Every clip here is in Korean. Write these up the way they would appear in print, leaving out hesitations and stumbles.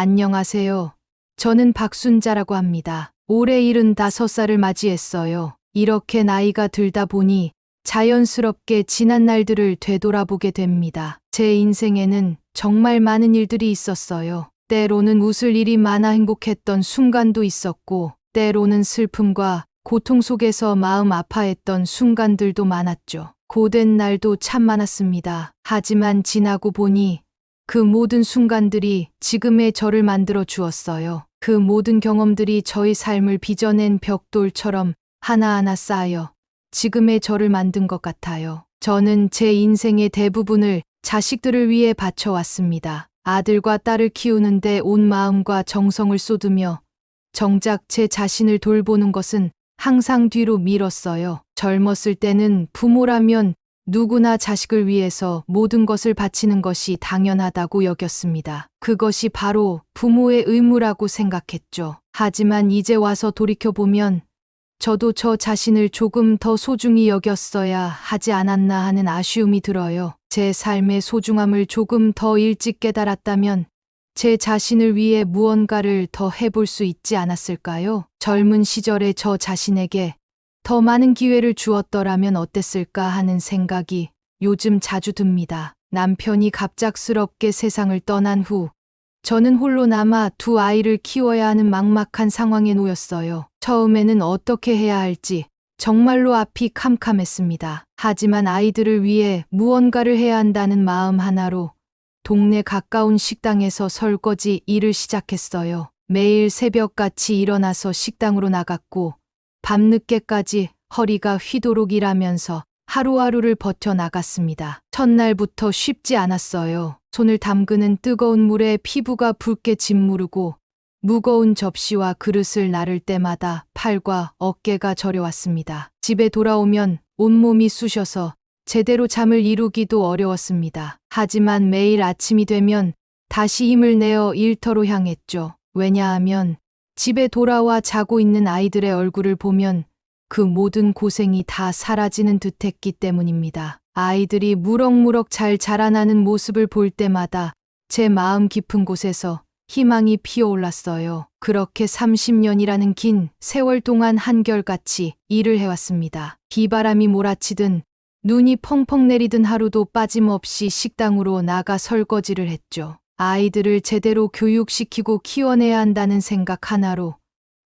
안녕하세요. 저는 박순자라고 합니다. 올해 75살을 맞이했어요. 이렇게 나이가 들다 보니 자연스럽게 지난 날들을 되돌아보게 됩니다. 제 인생에는 정말 많은 일들이 있었어요. 때로는 웃을 일이 많아 행복했던 순간도 있었고, 때로는 슬픔과 고통 속에서 마음 아파했던 순간들도 많았죠. 고된 날도 참 많았습니다. 하지만 지나고 보니 그 모든 순간들이 지금의 저를 만들어 주었어요. 그 모든 경험들이 저의 삶을 빚어낸 벽돌처럼 하나하나 쌓여 지금의 저를 만든 것 같아요. 저는 제 인생의 대부분을 자식들을 위해 바쳐왔습니다. 아들과 딸을 키우는데 온 마음과 정성을 쏟으며 정작 제 자신을 돌보는 것은 항상 뒤로 미뤘어요. 젊었을 때는 부모라면 누구나 자식을 위해서 모든 것을 바치는 것이 당연하다고 여겼습니다. 그것이 바로 부모의 의무라고 생각했죠. 하지만 이제 와서 돌이켜보면 저도 저 자신을 조금 더 소중히 여겼어야 하지 않았나 하는 아쉬움이 들어요. 제 삶의 소중함을 조금 더 일찍 깨달았다면 제 자신을 위해 무언가를 더 해볼 수 있지 않았을까요? 젊은 시절의 저 자신에게 더 많은 기회를 주었더라면 어땠을까 하는 생각이 요즘 자주 듭니다. 남편이 갑작스럽게 세상을 떠난 후 저는 홀로 남아 두 아이를 키워야 하는 막막한 상황에 놓였어요. 처음에는 어떻게 해야 할지 정말로 앞이 캄캄했습니다. 하지만 아이들을 위해 무언가를 해야 한다는 마음 하나로 동네 가까운 식당에서 설거지 일을 시작했어요. 매일 새벽같이 일어나서 식당으로 나갔고 밤늦게까지 허리가 휘도록 일하면서 하루하루를 버텨나갔습니다. 첫날부터 쉽지 않았어요. 손을 담그는 뜨거운 물에 피부가 붉게 짓무르고 무거운 접시와 그릇을 나를 때마다 팔과 어깨가 저려왔습니다. 집에 돌아오면 온몸이 쑤셔서 제대로 잠을 이루기도 어려웠습니다. 하지만 매일 아침이 되면 다시 힘을 내어 일터로 향했죠. 왜냐하면 집에 돌아와 자고 있는 아이들의 얼굴을 보면 그 모든 고생이 다 사라지는 듯했기 때문입니다. 아이들이 무럭무럭 잘 자라나는 모습을 볼 때마다 제 마음 깊은 곳에서 희망이 피어올랐어요. 그렇게 30년이라는 긴 세월 동안 한결같이 일을 해왔습니다. 비바람이 몰아치든 눈이 펑펑 내리든 하루도 빠짐없이 식당으로 나가 설거지를 했죠. 아이들을 제대로 교육시키고 키워내야 한다는 생각 하나로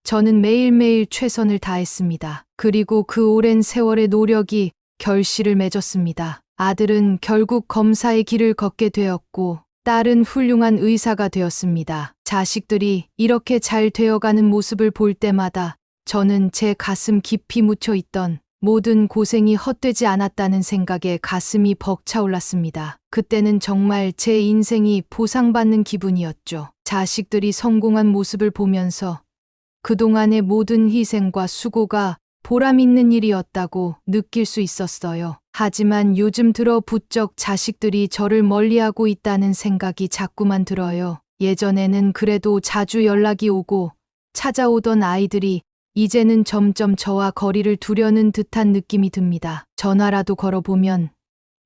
저는 매일매일 최선을 다했습니다. 그리고 그 오랜 세월의 노력이 결실을 맺었습니다. 아들은 결국 검사의 길을 걷게 되었고 딸은 훌륭한 의사가 되었습니다. 자식들이 이렇게 잘 되어가는 모습을 볼 때마다 저는 제 가슴 깊이 묻혀있던 모든 고생이 헛되지 않았다는 생각에 가슴이 벅차올랐습니다. 그때는 정말 제 인생이 보상받는 기분이었죠. 자식들이 성공한 모습을 보면서 그동안의 모든 희생과 수고가 보람 있는 일이었다고 느낄 수 있었어요. 하지만 요즘 들어 부쩍 자식들이 저를 멀리하고 있다는 생각이 자꾸만 들어요. 예전에는 그래도 자주 연락이 오고 찾아오던 아이들이 이제는 점점 저와 거리를 두려는 듯한 느낌이 듭니다. 전화라도 걸어보면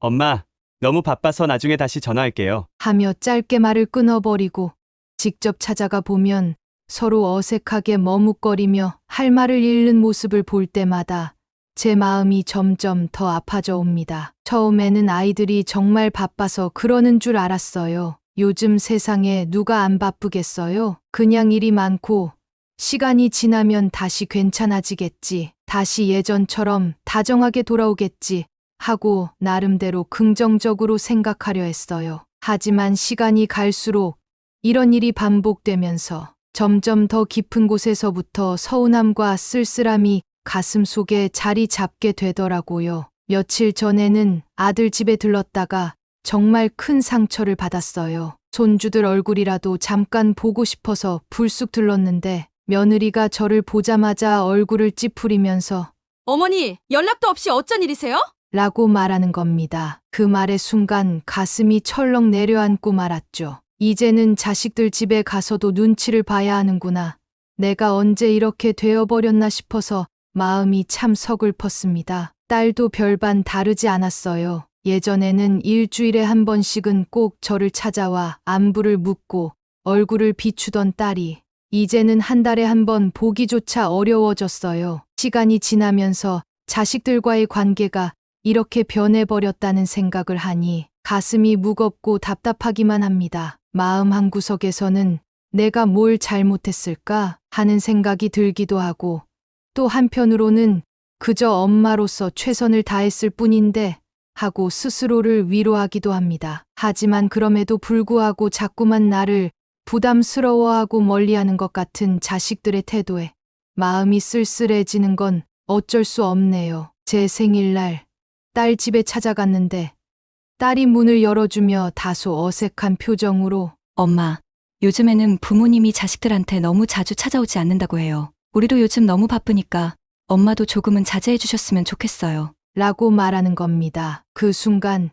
엄마, 너무 바빠서 나중에 다시 전화할게요. 하며 짧게 말을 끊어버리고 직접 찾아가 보면 서로 어색하게 머뭇거리며 할 말을 잃는 모습을 볼 때마다 제 마음이 점점 더 아파져 옵니다. 처음에는 아이들이 정말 바빠서 그러는 줄 알았어요. 요즘 세상에 누가 안 바쁘겠어요? 그냥 일이 많고 시간이 지나면 다시 괜찮아지겠지. 다시 예전처럼 다정하게 돌아오겠지. 하고 나름대로 긍정적으로 생각하려 했어요. 하지만 시간이 갈수록 이런 일이 반복되면서 점점 더 깊은 곳에서부터 서운함과 쓸쓸함이 가슴 속에 자리 잡게 되더라고요. 며칠 전에는 아들 집에 들렀다가 정말 큰 상처를 받았어요. 손주들 얼굴이라도 잠깐 보고 싶어서 불쑥 들렀는데 며느리가 저를 보자마자 얼굴을 찌푸리면서 어머니, 연락도 없이 어쩐 일이세요? 라고 말하는 겁니다. 그 말의 순간 가슴이 철렁 내려앉고 말았죠. 이제는 자식들 집에 가서도 눈치를 봐야 하는구나. 내가 언제 이렇게 되어버렸나 싶어서 마음이 참 서글펐습니다. 딸도 별반 다르지 않았어요. 예전에는 일주일에 한 번씩은 꼭 저를 찾아와 안부를 묻고 얼굴을 비추던 딸이 이제는 한 달에 한 번 보기조차 어려워졌어요. 시간이 지나면서 자식들과의 관계가 이렇게 변해버렸다는 생각을 하니 가슴이 무겁고 답답하기만 합니다. 마음 한구석에서는 내가 뭘 잘못했을까 하는 생각이 들기도 하고 또 한편으로는 그저 엄마로서 최선을 다했을 뿐인데 하고 스스로를 위로하기도 합니다. 하지만 그럼에도 불구하고 자꾸만 나를 부담스러워하고 멀리하는 것 같은 자식들의 태도에 마음이 쓸쓸해지는 건 어쩔 수 없네요. 제 생일날 딸 집에 찾아갔는데 딸이 문을 열어주며 다소 어색한 표정으로 엄마, 요즘에는 부모님이 자식들한테 너무 자주 찾아오지 않는다고 해요. 우리도 요즘 너무 바쁘니까 엄마도 조금은 자제해 주셨으면 좋겠어요. 라고 말하는 겁니다. 그 순간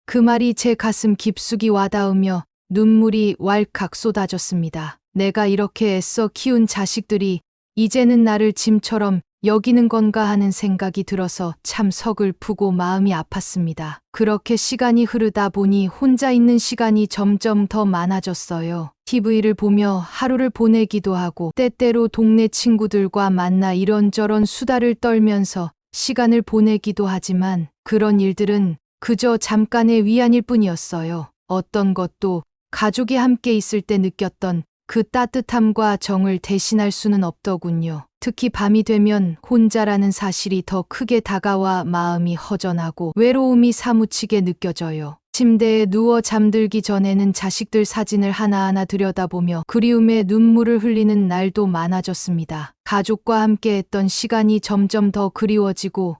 그 말이 제 가슴 깊숙이 와닿으며 눈물이 왈칵 쏟아졌습니다. 내가 이렇게 애써 키운 자식들이 이제는 나를 짐처럼 여기는 건가 하는 생각이 들어서 참 서글프고 마음이 아팠습니다. 그렇게 시간이 흐르다 보니 혼자 있는 시간이 점점 더 많아졌어요. TV를 보며 하루를 보내기도 하고 때때로 동네 친구들과 만나 이런저런 수다를 떨면서 시간을 보내기도 하지만 그런 일들은 그저 잠깐의 위안일 뿐이었어요. 어떤 것도 가족이 함께 있을 때 느꼈던 그 따뜻함과 정을 대신할 수는 없더군요. 특히 밤이 되면 혼자라는 사실이 더 크게 다가와 마음이 허전하고 외로움이 사무치게 느껴져요. 침대에 누워 잠들기 전에는 자식들 사진을 하나하나 들여다보며 그리움에 눈물을 흘리는 날도 많아졌습니다. 가족과 함께 했던 시간이 점점 더 그리워지고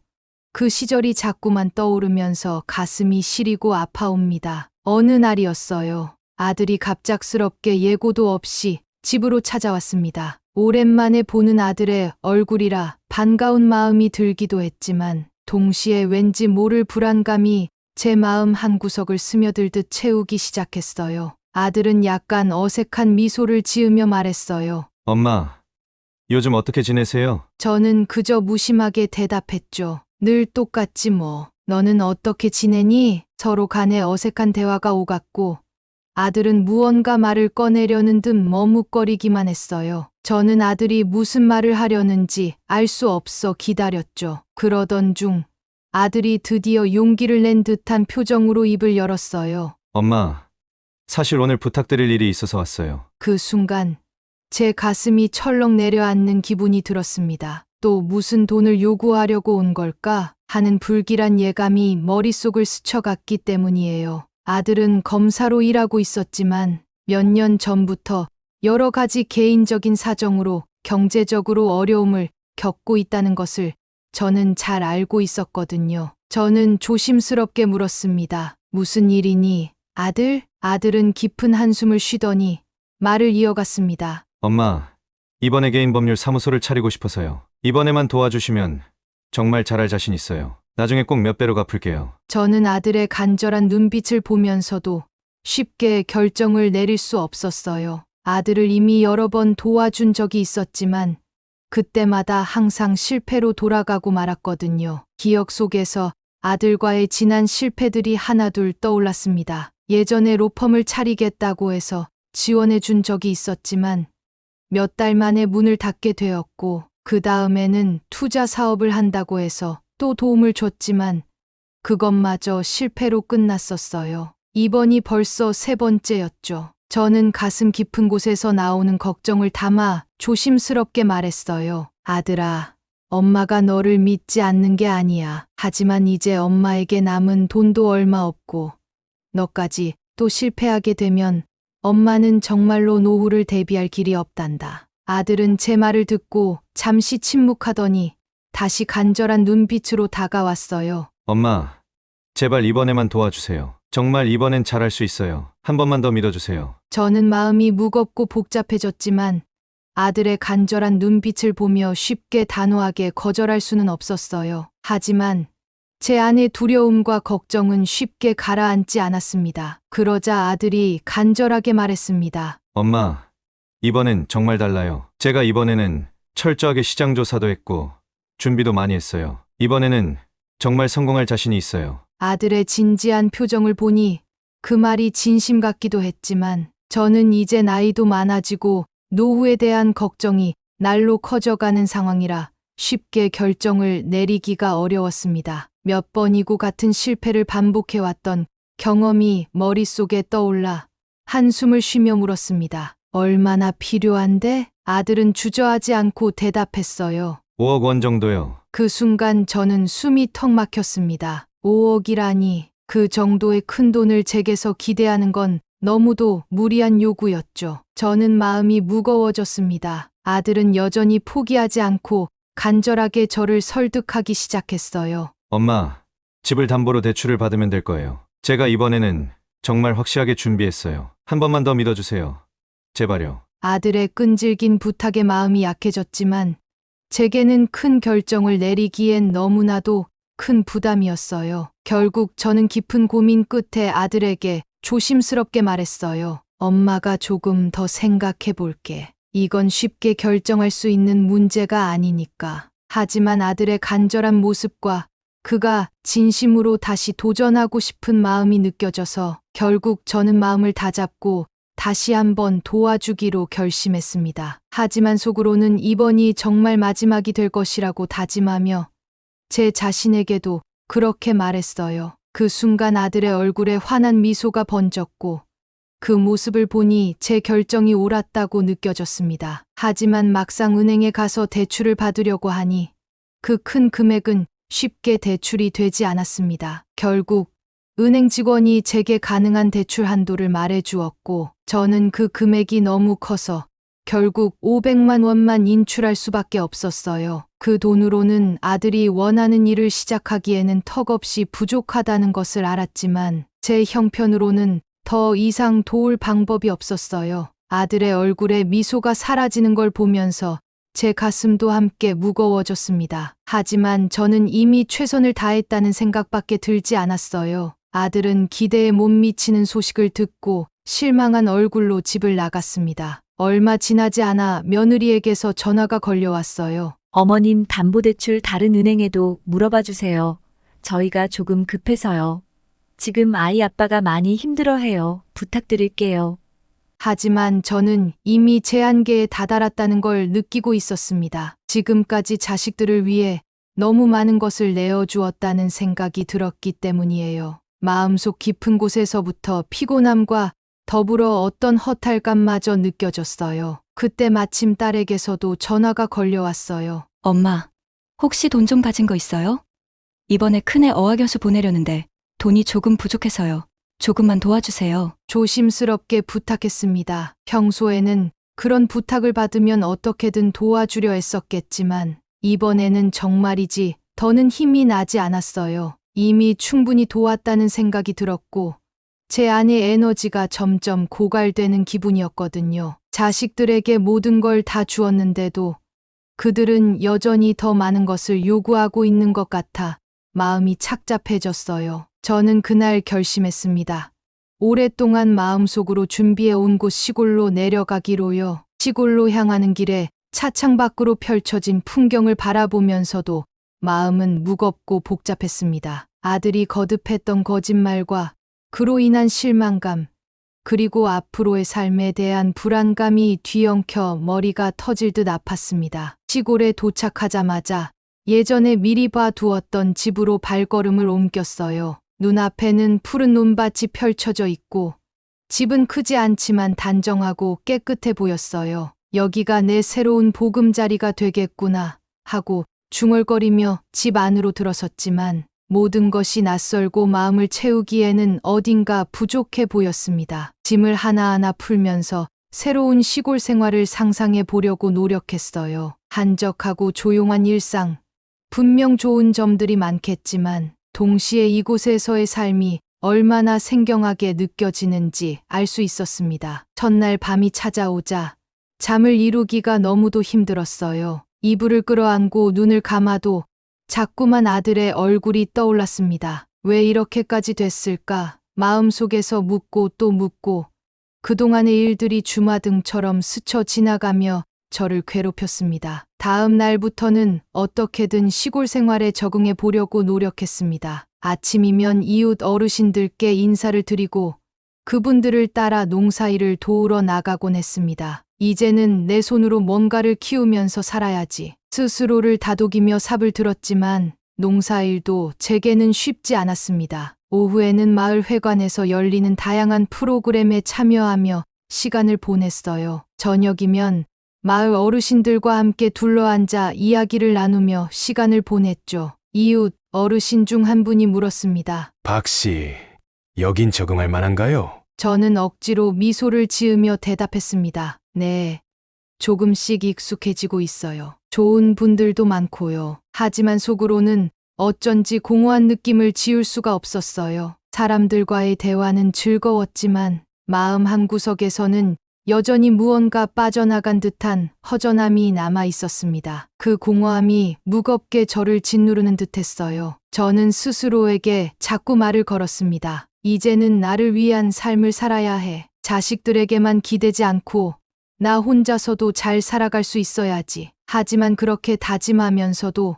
그 시절이 자꾸만 떠오르면서 가슴이 시리고 아파옵니다. 어느 날이었어요. 아들이 갑작스럽게 예고도 없이 집으로 찾아왔습니다. 오랜만에 보는 아들의 얼굴이라 반가운 마음이 들기도 했지만 동시에 왠지 모를 불안감이 제 마음 한구석을 스며들듯 채우기 시작했어요. 아들은 약간 어색한 미소를 지으며 말했어요. 엄마, 요즘 어떻게 지내세요? 저는 그저 무심하게 대답했죠. 늘 똑같지 뭐. 너는 어떻게 지내니? 서로 간에 어색한 대화가 오갔고 아들은 무언가 말을 꺼내려는 듯 머뭇거리기만 했어요. 저는 아들이 무슨 말을 하려는지 알 수 없어 기다렸죠. 그러던 중 아들이 드디어 용기를 낸 듯한 표정으로 입을 열었어요. 엄마, 사실 오늘 부탁드릴 일이 있어서 왔어요. 그 순간 제 가슴이 철렁 내려앉는 기분이 들었습니다. 또 무슨 돈을 요구하려고 온 걸까 하는 불길한 예감이 머릿속을 스쳐갔기 때문이에요. 아들은 검사로 일하고 있었지만 몇 년 전부터 여러 가지 개인적인 사정으로 경제적으로 어려움을 겪고 있다는 것을 저는 잘 알고 있었거든요. 저는 조심스럽게 물었습니다. 무슨 일이니? 아들? 아들은 깊은 한숨을 쉬더니 말을 이어갔습니다. 엄마, 이번에 개인 법률 사무소를 차리고 싶어서요. 이번에만 도와주시면 정말 잘할 자신 있어요. 나중에 꼭 몇 배로 갚을게요. 저는 아들의 간절한 눈빛을 보면서도 쉽게 결정을 내릴 수 없었어요. 아들을 이미 여러 번 도와준 적이 있었지만 그때마다 항상 실패로 돌아가고 말았거든요. 기억 속에서 아들과의 지난 실패들이 하나둘 떠올랐습니다. 예전에 로펌을 차리겠다고 해서 지원해 준 적이 있었지만 몇 달 만에 문을 닫게 되었고 그 다음에는 투자 사업을 한다고 해서 또 도움을 줬지만 그것마저 실패로 끝났었어요. 이번이 벌써 세 번째였죠. 저는 가슴 깊은 곳에서 나오는 걱정을 담아 조심스럽게 말했어요. 아들아, 엄마가 너를 믿지 않는 게 아니야. 하지만 이제 엄마에게 남은 돈도 얼마 없고 너까지 또 실패하게 되면 엄마는 정말로 노후를 대비할 길이 없단다. 아들은 제 말을 듣고 잠시 침묵하더니 다시 간절한 눈빛으로 다가왔어요. 엄마, 제발 이번에만 도와주세요. 정말 이번엔 잘할 수 있어요. 한 번만 더 믿어주세요. 저는 마음이 무겁고 복잡해졌지만 아들의 간절한 눈빛을 보며 쉽게 단호하게 거절할 수는 없었어요. 하지만 제 안의 두려움과 걱정은 쉽게 가라앉지 않았습니다. 그러자 아들이 간절하게 말했습니다. 엄마, 이번엔 정말 달라요. 제가 이번에는 철저하게 시장 조사도 했고 준비도 많이 했어요. 이번에는 정말 성공할 자신이 있어요. 아들의 진지한 표정을 보니 그 말이 진심 같기도 했지만 저는 이제 나이도 많아지고 노후에 대한 걱정이 날로 커져가는 상황이라 쉽게 결정을 내리기가 어려웠습니다. 몇 번이고 같은 실패를 반복해왔던 경험이 머릿속에 떠올라 한숨을 쉬며 물었습니다. 얼마나 필요한데? 아들은 주저하지 않고 대답했어요. 5억 원 정도요. 그 순간 저는 숨이 턱 막혔습니다. 5억이라니 그 정도의 큰 돈을 제게서 기대하는 건 너무도 무리한 요구였죠. 저는 마음이 무거워졌습니다. 아들은 여전히 포기하지 않고 간절하게 저를 설득하기 시작했어요. 엄마, 집을 담보로 대출을 받으면 될 거예요. 제가 이번에는 정말 확실하게 준비했어요. 한 번만 더 믿어주세요. 제발요. 아들의 끈질긴 부탁에 마음이 약해졌지만 제게는 큰 결정을 내리기엔 너무나도 큰 부담이었어요. 결국 저는 깊은 고민 끝에 아들에게 조심스럽게 말했어요. 엄마가 조금 더 생각해 볼게. 이건 쉽게 결정할 수 있는 문제가 아니니까. 하지만 아들의 간절한 모습과 그가 진심으로 다시 도전하고 싶은 마음이 느껴져서 결국 저는 마음을 다잡고 다시 한번 도와주기로 결심했습니다. 하지만 속으로는 이번이 정말 마지막이 될 것이라고 다짐하며 제 자신에게도 그렇게 말했어요. 그 순간 아들의 얼굴에 환한 미소가 번졌고 그 모습을 보니 제 결정이 옳았다고 느껴졌습니다. 하지만 막상 은행에 가서 대출을 받으려고 하니 그 큰 금액은 쉽게 대출이 되지 않았습니다. 결국 은행 직원이 제게 가능한 대출 한도를 말해 주었고 저는 그 금액이 너무 커서 결국 500만 원만 인출할 수밖에 없었어요. 그 돈으로는 아들이 원하는 일을 시작하기에는 턱없이 부족하다는 것을 알았지만 제 형편으로는 더 이상 도울 방법이 없었어요. 아들의 얼굴에 미소가 사라지는 걸 보면서 제 가슴도 함께 무거워졌습니다. 하지만 저는 이미 최선을 다했다는 생각밖에 들지 않았어요. 아들은 기대에 못 미치는 소식을 듣고 실망한 얼굴로 집을 나갔습니다. 얼마 지나지 않아 며느리에게서 전화가 걸려왔어요. 어머님 담보대출 다른 은행에도 물어봐 주세요. 저희가 조금 급해서요. 지금 아이 아빠가 많이 힘들어해요. 부탁드릴게요. 하지만 저는 이미 제 한계에 다다랐다는 걸 느끼고 있었습니다. 지금까지 자식들을 위해 너무 많은 것을 내어주었다는 생각이 들었기 때문이에요. 마음속 깊은 곳에서부터 피곤함과 더불어 어떤 허탈감마저 느껴졌어요. 그때 마침 딸에게서도 전화가 걸려왔어요. 엄마, 혹시 돈 좀 가진 거 있어요? 이번에 큰애 어학연수 보내려는데 돈이 조금 부족해서요. 조금만 도와주세요. 조심스럽게 부탁했습니다. 평소에는 그런 부탁을 받으면 어떻게든 도와주려 했었겠지만 이번에는 정말이지 더는 힘이 나지 않았어요. 이미 충분히 도왔다는 생각이 들었고 제 안의 에너지가 점점 고갈되는 기분이었거든요. 자식들에게 모든 걸 다 주었는데도 그들은 여전히 더 많은 것을 요구하고 있는 것 같아 마음이 착잡해졌어요. 저는 그날 결심했습니다. 오랫동안 마음속으로 준비해온 곳 시골로 내려가기로요. 시골로 향하는 길에 차창 밖으로 펼쳐진 풍경을 바라보면서도 마음은 무겁고 복잡했습니다. 아들이 거듭했던 거짓말과 그로 인한 실망감, 그리고 앞으로의 삶에 대한 불안감이 뒤엉켜 머리가 터질 듯 아팠습니다. 시골에 도착하자마자 예전에 미리 봐두었던 집으로 발걸음을 옮겼어요. 눈앞에는 푸른 논밭이 펼쳐져 있고 집은 크지 않지만 단정하고 깨끗해 보였어요. 여기가 내 새로운 보금자리가 되겠구나 하고 중얼거리며 집 안으로 들어섰지만 모든 것이 낯설고 마음을 채우기에는 어딘가 부족해 보였습니다. 짐을 하나하나 풀면서 새로운 시골 생활을 상상해 보려고 노력했어요. 한적하고 조용한 일상, 분명 좋은 점들이 많겠지만 동시에 이곳에서의 삶이 얼마나 생경하게 느껴지는지 알 수 있었습니다. 첫날 밤이 찾아오자 잠을 이루기가 너무도 힘들었어요. 이불을 끌어안고 눈을 감아도 자꾸만 아들의 얼굴이 떠올랐습니다. 왜 이렇게까지 됐을까? 마음속에서 묻고 또 묻고 그동안의 일들이 주마등처럼 스쳐 지나가며 저를 괴롭혔습니다. 다음 날부터는 어떻게든 시골 생활에 적응해 보려고 노력했습니다. 아침이면 이웃 어르신들께 인사를 드리고 그분들을 따라 농사일을 도우러 나가곤 했습니다. 이제는 내 손으로 뭔가를 키우면서 살아야지. 스스로를 다독이며 삽을 들었지만 농사일도 제게는 쉽지 않았습니다. 오후에는 마을 회관에서 열리는 다양한 프로그램에 참여하며 시간을 보냈어요. 저녁이면 마을 어르신들과 함께 둘러앉아 이야기를 나누며 시간을 보냈죠. 이웃 어르신 중 한 분이 물었습니다. 박 씨, 여긴 적응할 만한가요? 저는 억지로 미소를 지으며 대답했습니다. 네. 조금씩 익숙해지고 있어요. 좋은 분들도 많고요. 하지만 속으로는 어쩐지 공허한 느낌을 지울 수가 없었어요. 사람들과의 대화는 즐거웠지만 마음 한구석에서는 여전히 무언가 빠져나간 듯한 허전함이 남아 있었습니다. 그 공허함이 무겁게 저를 짓누르는 듯했어요. 저는 스스로에게 자꾸 말을 걸었습니다. 이제는 나를 위한 삶을 살아야 해. 자식들에게만 기대지 않고 나 혼자서도 잘 살아갈 수 있어야지. 하지만 그렇게 다짐하면서도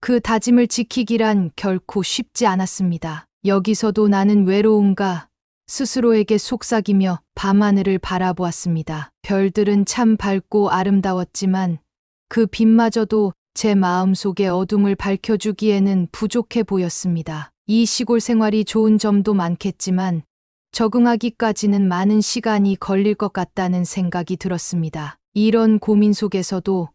그 다짐을 지키기란 결코 쉽지 않았습니다. 여기서도 나는 외로운가 스스로에게 속삭이며 밤하늘을 바라보았습니다. 별들은 참 밝고 아름다웠지만 그 빛마저도 제 마음속의 어둠을 밝혀주기에는 부족해 보였습니다. 이 시골 생활이 좋은 점도 많겠지만 적응하기까지는 많은 시간이 걸릴 것 같다는 생각이 들었습니다. 이런 고민 속에서도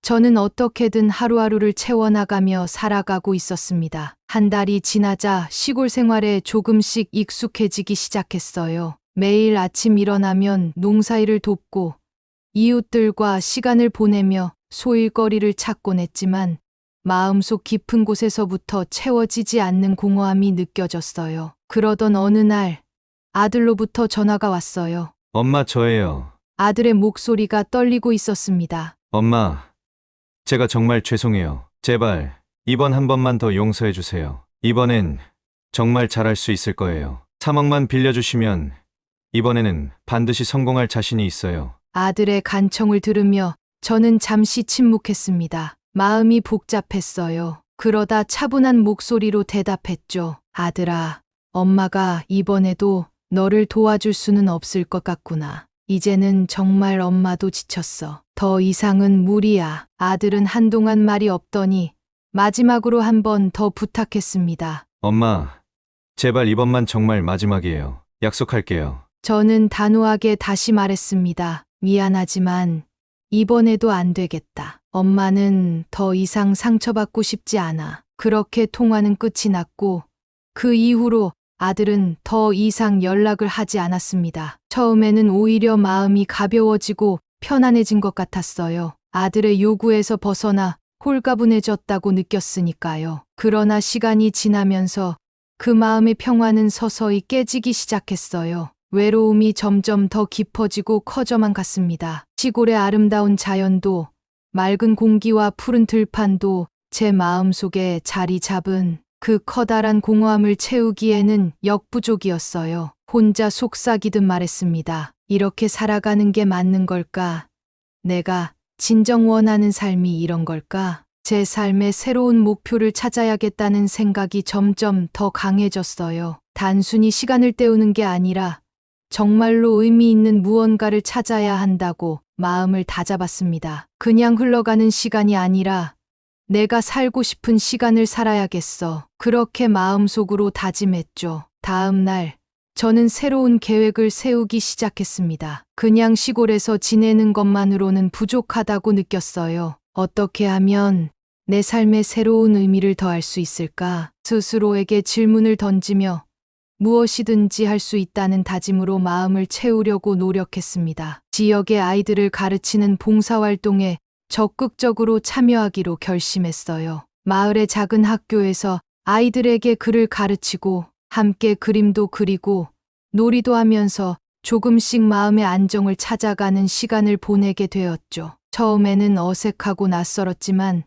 저는 어떻게든 하루하루를 채워나가며 살아가고 있었습니다. 한 달이 지나자 시골 생활에 조금씩 익숙해지기 시작했어요. 매일 아침 일어나면 농사일을 돕고 이웃들과 시간을 보내며 소일거리를 찾곤 했지만 마음속 깊은 곳에서부터 채워지지 않는 공허함이 느껴졌어요. 그러던 어느 날 아들로부터 전화가 왔어요. 엄마, 저예요. 아들의 목소리가 떨리고 있었습니다. 엄마, 제가 정말 죄송해요. 제발 이번 한 번만 더 용서해 주세요. 이번엔 정말 잘할 수 있을 거예요. 3억만 빌려주시면 이번에는 반드시 성공할 자신이 있어요. 아들의 간청을 들으며 저는 잠시 침묵했습니다. 마음이 복잡했어요. 그러다 차분한 목소리로 대답했죠. 아들아, 엄마가 이번에도 너를 도와줄 수는 없을 것 같구나. 이제는 정말 엄마도 지쳤어. 더 이상은 무리야. 아들은 한동안 말이 없더니 마지막으로 한 번 더 부탁했습니다. 엄마, 제발 이번만 정말 마지막이에요. 약속할게요. 저는 단호하게 다시 말했습니다. 미안하지만 이번에도 안 되겠다. 엄마는 더 이상 상처받고 싶지 않아. 그렇게 통화는 끝이 났고 그 이후로 아들은 더 이상 연락을 하지 않았습니다. 처음에는 오히려 마음이 가벼워지고 편안해진 것 같았어요. 아들의 요구에서 벗어나 홀가분해졌다고 느꼈으니까요. 그러나 시간이 지나면서 그 마음의 평화는 서서히 깨지기 시작했어요. 외로움이 점점 더 깊어지고 커져만 갔습니다. 시골의 아름다운 자연도 맑은 공기와 푸른 들판도 제 마음속에 자리 잡은 그 커다란 공허함을 채우기에는 역부족이었어요. 혼자 속삭이듯 말했습니다. 이렇게 살아가는 게 맞는 걸까? 내가 진정 원하는 삶이 이런 걸까? 제 삶의 새로운 목표를 찾아야겠다는 생각이 점점 더 강해졌어요. 단순히 시간을 때우는 게 아니라 정말로 의미 있는 무언가를 찾아야 한다고 마음을 다잡았습니다. 그냥 흘러가는 시간이 아니라 내가 살고 싶은 시간을 살아야겠어. 그렇게 마음속으로 다짐했죠. 다음 날 저는 새로운 계획을 세우기 시작했습니다. 그냥 시골에서 지내는 것만으로는 부족하다고 느꼈어요. 어떻게 하면 내 삶에 새로운 의미를 더할 수 있을까? 스스로에게 질문을 던지며 무엇이든지 할 수 있다는 다짐으로 마음을 채우려고 노력했습니다. 지역의 아이들을 가르치는 봉사활동에 적극적으로 참여하기로 결심했어요. 마을의 작은 학교에서 아이들에게 글을 가르치고 함께 그림도 그리고 놀이도 하면서 조금씩 마음의 안정을 찾아가는 시간을 보내게 되었죠. 처음에는 어색하고 낯설었지만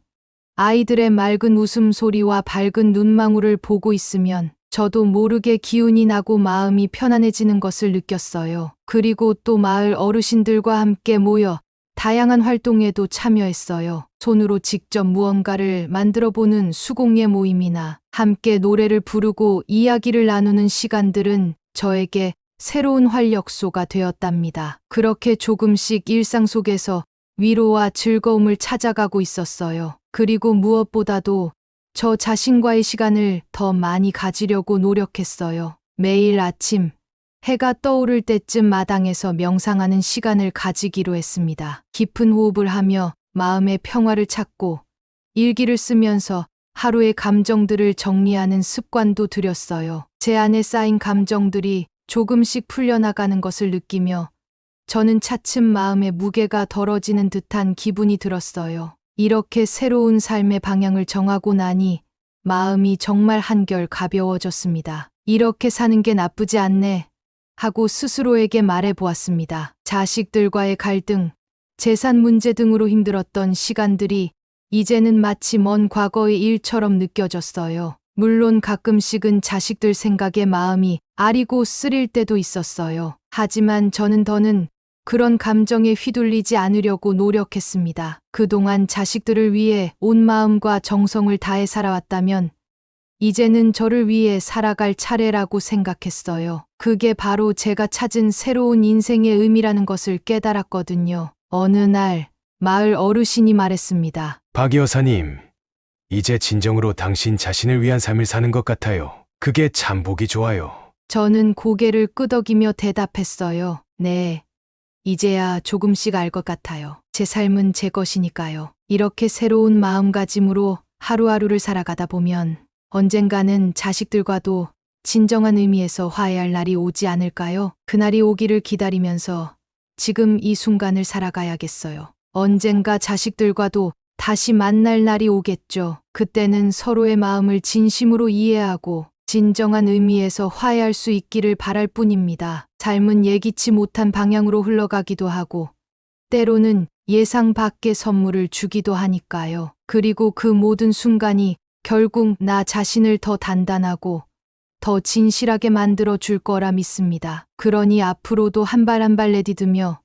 아이들의 맑은 웃음소리와 밝은 눈망울을 보고 있으면 저도 모르게 기운이 나고 마음이 편안해지는 것을 느꼈어요. 그리고 또 마을 어르신들과 함께 모여 다양한 활동에도 참여했어요. 손으로 직접 무언가를 만들어보는 수공예 모임이나 함께 노래를 부르고 이야기를 나누는 시간들은 저에게 새로운 활력소가 되었답니다. 그렇게 조금씩 일상 속에서 위로와 즐거움을 찾아가고 있었어요. 그리고 무엇보다도 저 자신과의 시간을 더 많이 가지려고 노력했어요. 매일 아침 해가 떠오를 때쯤 마당에서 명상하는 시간을 가지기로 했습니다. 깊은 호흡을 하며 마음의 평화를 찾고 일기를 쓰면서 하루의 감정들을 정리하는 습관도 들였어요. 제 안에 쌓인 감정들이 조금씩 풀려나가는 것을 느끼며 저는 차츰 마음의 무게가 덜어지는 듯한 기분이 들었어요. 이렇게 새로운 삶의 방향을 정하고 나니 마음이 정말 한결 가벼워졌습니다. 이렇게 사는 게 나쁘지 않네 하고 스스로에게 말해 보았습니다. 자식들과의 갈등, 재산 문제 등으로 힘들었던 시간들이 이제는 마치 먼 과거의 일처럼 느껴졌어요. 물론 가끔씩은 자식들 생각에 마음이 아리고 쓰릴 때도 있었어요. 하지만 저는 더는 그런 감정에 휘둘리지 않으려고 노력했습니다. 그동안 자식들을 위해 온 마음과 정성을 다해 살아왔다면 이제는 저를 위해 살아갈 차례라고 생각했어요. 그게 바로 제가 찾은 새로운 인생의 의미라는 것을 깨달았거든요. 어느 날 마을 어르신이 말했습니다. 박 여사님, 이제 진정으로 당신 자신을 위한 삶을 사는 것 같아요. 그게 참 보기 좋아요. 저는 고개를 끄덕이며 대답했어요. 네. 이제야 조금씩 알 것 같아요. 제 삶은 제 것이니까요. 이렇게 새로운 마음가짐으로 하루하루를 살아가다 보면 언젠가는 자식들과도 진정한 의미에서 화해할 날이 오지 않을까요? 그날이 오기를 기다리면서 지금 이 순간을 살아가야겠어요. 언젠가 자식들과도 다시 만날 날이 오겠죠. 그때는 서로의 마음을 진심으로 이해하고 진정한 의미에서 화해할 수 있기를 바랄 뿐입니다. 삶은 예기치 못한 방향으로 흘러가기도 하고 때로는 예상 밖의 선물을 주기도 하니까요. 그리고 그 모든 순간이 결국 나 자신을 더 단단하고 더 진실하게 만들어 줄 거라 믿습니다. 그러니 앞으로도 한 발 한 발 내디디며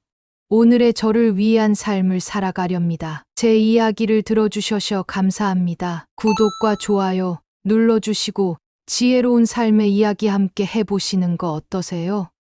오늘의 저를 위한 삶을 살아가렵니다. 제 이야기를 들어주셔서 감사합니다. 구독과 좋아요 눌러주시고 지혜로운 삶의 이야기 함께 해보시는 거 어떠세요?